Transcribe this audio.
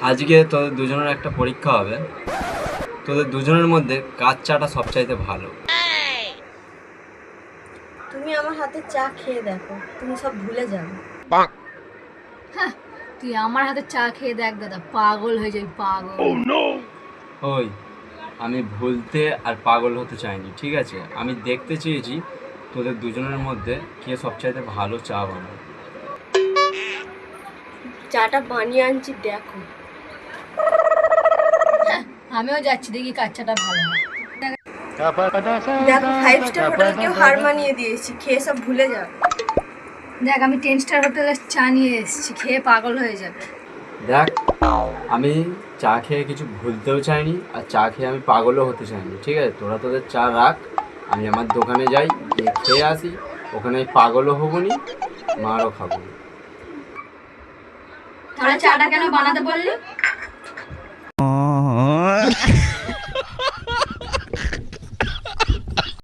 আজকে তোদের দুজনের একটা পরীক্ষা হবে। তোদের দুজনের মধ্যে কার চাটা সবচাইতে ভালো? তুমি আমার হাতে চা খেয়ে দেখো, তুমি সব ভুলে যাবে। হ্যাঁ, তুই আমার হাতে চা খেয়ে দেখ দাদা, পাগল হয়ে যাবি, পাগল। ওই, আমি ভুলতে আর পাগল হতে চাইনি, ঠিক আছে? আমি দেখতে চেয়েছি তোদের দুজনের মধ্যে কে সবচাইতে ভালো চা বানায়। চাটা বানিয়ে আনছি, দেখো। আমিও যাচ্ছি, দেখি কার চাটা ভালো হয়। দেখো, 5 স্টার হোটেলকেও হার মানিয়ে দিয়েছি, খেয়ে সব ভুলে যাও। দেখ, আমি 10 স্টার হোটেলে চা নিয়ে এসেছি, খেয়ে পাগল হয়ে যাবে। দেখ, আমি চা খেয়ে কিছু ভুলতেও চাইনি আর চা খেয়ে আমি পাগলও হতে চাইনি, ঠিক আছে? তোরা তোদের চা রাখ, আমি আমার দোকানে যাই, গিয়ে খেয়ে আসি। ওখানে আমি পাগলও হবো নি, মারও খাবো নি। তাহলে চাটা কেন বানাতে বললি?